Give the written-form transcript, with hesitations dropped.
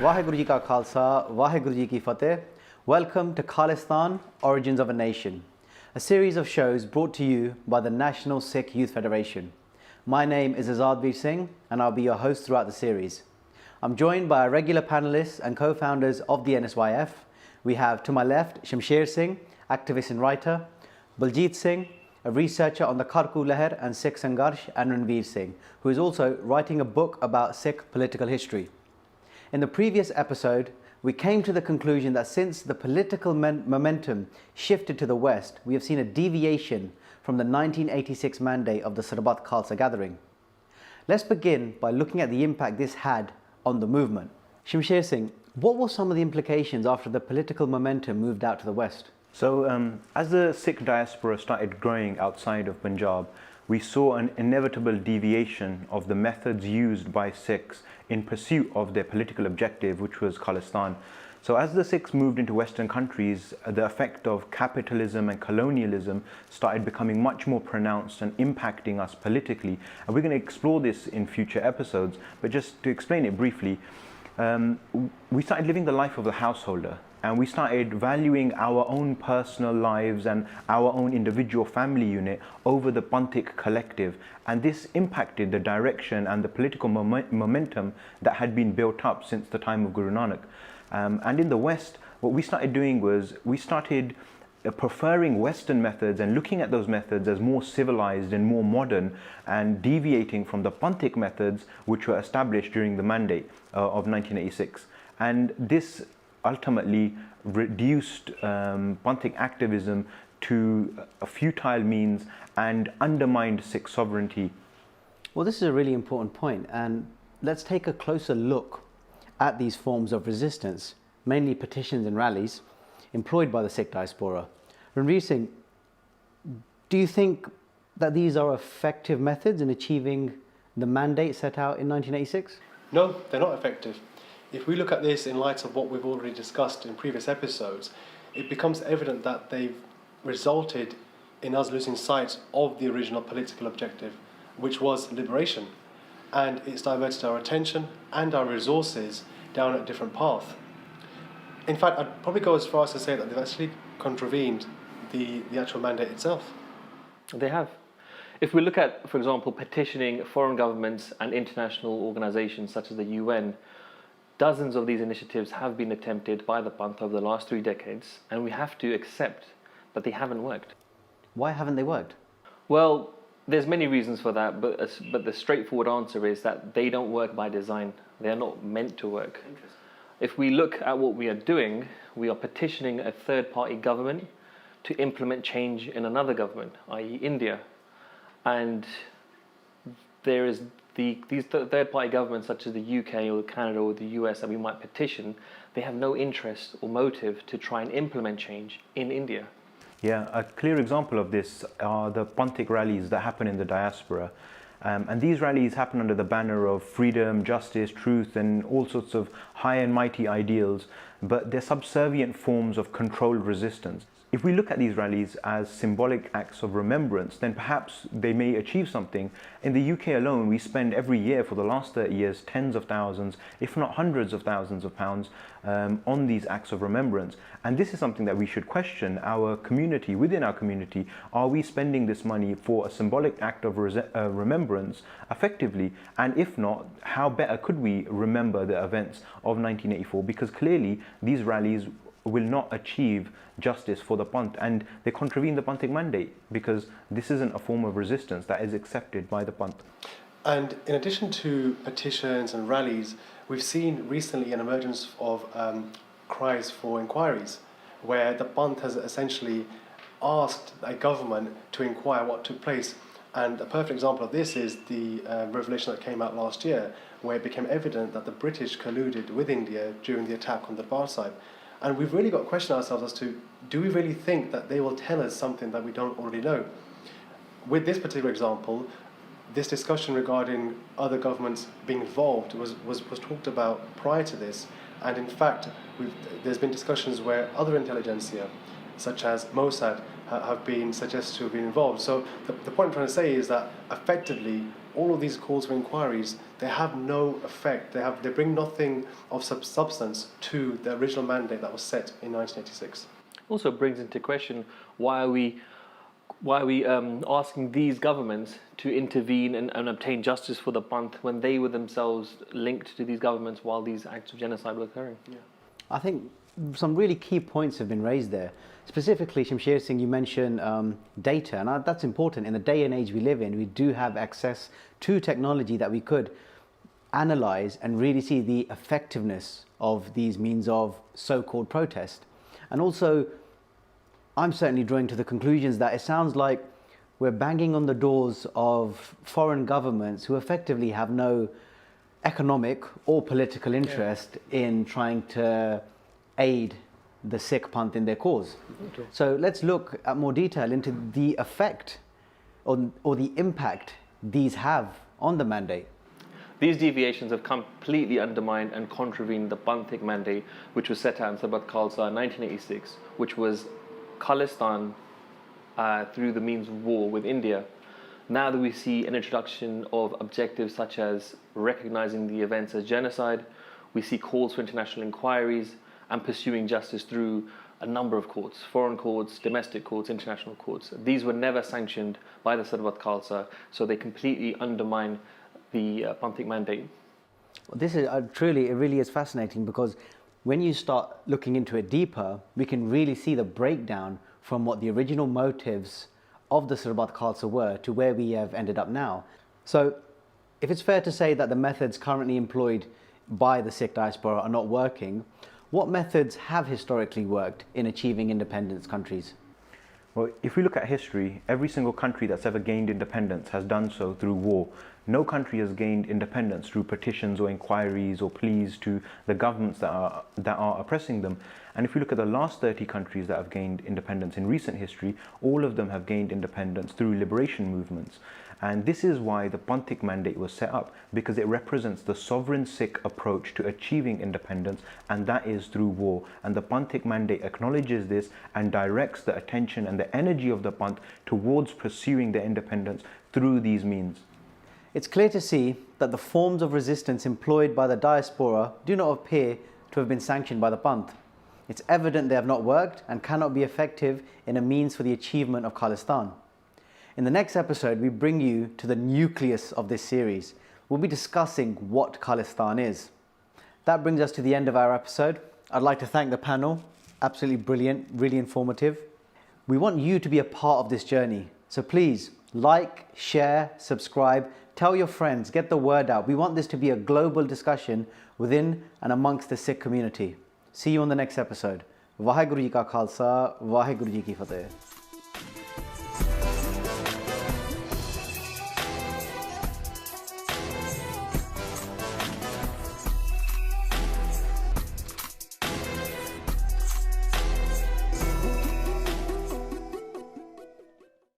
Waheguru Ji Ka Khalsa, Waheguru Ji Ki Fateh. Welcome to Khalistan, Origins of a Nation, a series of shows brought to you by the National Sikh Youth Federation. My name is Azadveer Singh and I'll be your host throughout the series. I'm joined by our regular panelists and co-founders of the NSYF. We have to my left Shamsher Singh, activist and writer, Baljeet Singh, a researcher on the Kharku Leher and Sikh Sangharsh, and Ranveer Singh, who is also writing a book about Sikh political history. In the previous episode, we came to the conclusion that since the political momentum shifted to the West, we have seen a deviation from the 1986 mandate of the Sarbat Khalsa gathering. Let's begin by looking at the impact this had on the movement. Shamsher Singh, what were some of the implications after the political momentum moved out to the West? So as the Sikh diaspora started growing outside of Punjab, we saw an inevitable deviation of the methods used by Sikhs in pursuit of their political objective, which was Khalistan. So as the Sikhs moved into Western countries, the effect of capitalism and colonialism started becoming much more pronounced and impacting us politically. And we're going to explore this in future episodes, but just to explain it briefly, we started living the life of the householder. And we started valuing our own personal lives and our own individual family unit over the Panthic collective. And this impacted the direction and the political momentum that had been built up since the time of Guru Nanak. And in the West, what we started doing was we started preferring Western methods and looking at those methods as more civilized and more modern, and deviating from the Panthic methods which were established during the mandate of 1986. And this ultimately reduced Panthic activism to a futile means and undermined Sikh sovereignty. Well, this is a really important point, and let's take a closer look at these forms of resistance, mainly petitions and rallies, employed by the Sikh diaspora. Ranveer Singh, do you think that these are effective methods in achieving the mandate set out in 1986? No, they're not effective. If we look at this in light of what we've already discussed in previous episodes, it becomes evident that they've resulted in us losing sight of the original political objective, which was liberation. And it's diverted our attention and our resources down a different path. In fact, I'd probably go as far as to say that they've actually contravened the actual mandate itself. They have. If we look at, for example, petitioning foreign governments and international organizations such as the UN, dozens of these initiatives have been attempted by the Panth over the last 3 decades, and we have to accept that they haven't worked. Why haven't they worked? Well, there's many reasons for that, but the straightforward answer is that they don't work by design. They are not meant to work. If we look at what we are doing, we are petitioning a third-party government to implement change in another government, i.e. India. And there is these third-party governments such as the UK or Canada or the US that we might petition, they have no interest or motive to try and implement change in India. Yeah, a clear example of this are the Panthic rallies that happen in the diaspora. And these rallies happen under the banner of freedom, justice, truth, and all sorts of high and mighty ideals, but they're subservient forms of controlled resistance. If we look at these rallies as symbolic acts of remembrance, then perhaps they may achieve something. In the UK alone, we spend every year for the last 30 years tens of thousands, if not hundreds of thousands of pounds on these acts of remembrance. And this is something that we should question our community. Within our community, are we spending this money for a symbolic act of remembrance effectively? And if not, how better could we remember the events of 1984? Because clearly these rallies will not achieve justice for the Panth, and they contravene the Panthic mandate, because this isn't a form of resistance that is accepted by the Panth. And in addition to petitions and rallies, we've seen recently an emergence of cries for inquiries, where the Panth has essentially asked a government to inquire what took place. And a perfect example of this is the revelation that came out last year, where it became evident that the British colluded with India during the attack on the Darbar Sahib. And we've really got to question ourselves as to, do we really think that they will tell us something that we don't already know? With this particular example, this discussion regarding other governments being involved was talked about prior to this. And in fact, there's been discussions where other intelligentsia, such as Mossad, have been suggested to have been involved. So the point I'm trying to say is that effectively all of these calls for inquiries, they have no effect. They bring nothing of substance to the original mandate that was set in 1986. Also brings into question why are we asking these governments to intervene and obtain justice for the Panth when they were themselves linked to these governments while these acts of genocide were occurring? Yeah. I think some really key points have been raised there. Specifically, Shamsher Singh, you mentioned data, and that's important. In the day and age we live in, we do have access to technology that we could analyze and really see the effectiveness of these means of so-called protest. And also, I'm certainly drawing to the conclusions that it sounds like we're banging on the doors of foreign governments who effectively have no economic or political interest in trying to aid the Sikh Panth in their cause. So let's look at more detail into the effect or the impact these have on the mandate. These deviations have completely undermined and contravened the Panthic mandate, which was set out in Sabat Khalsa in 1986, which was Khalistan through the means of war with India. Now that we see an introduction of objectives such as recognizing the events as genocide, we see calls for international inquiries and pursuing justice through a number of courts, foreign courts, domestic courts, international courts. These were never sanctioned by the Sarvat Khalsa, so they completely undermine the Panthic mandate. This is truly, it really is fascinating, because when you start looking into it deeper, we can really see the breakdown from what the original motives of the Sarvat Khalsa were to where we have ended up now. So if it's fair to say that the methods currently employed by the Sikh diaspora are not working, what methods have historically worked in achieving independence countries? Well, if we look at history, every single country that's ever gained independence has done so through war. No country has gained independence through petitions or inquiries or pleas to the governments that are oppressing them. And if we look at the last 30 countries that have gained independence in recent history, all of them have gained independence through liberation movements. And this is why the Panthic mandate was set up, because it represents the sovereign Sikh approach to achieving independence, and that is through war. And the Panthic mandate acknowledges this and directs the attention and the energy of the Panth towards pursuing their independence through these means. It's clear to see that the forms of resistance employed by the diaspora do not appear to have been sanctioned by the Panth. It's evident they have not worked and cannot be effective in a means for the achievement of Khalistan. In the next episode, we bring you to the nucleus of this series. We'll be discussing what Khalistan is. That brings us to the end of our episode. I'd like to thank the panel. Absolutely brilliant, really informative. We want you to be a part of this journey. So please like, share, subscribe, tell your friends, get the word out. We want this to be a global discussion within and amongst the Sikh community. See you on the next episode. Vaheguru Ji Ka Khalsa, Vaheguru Ji Ki Fateh.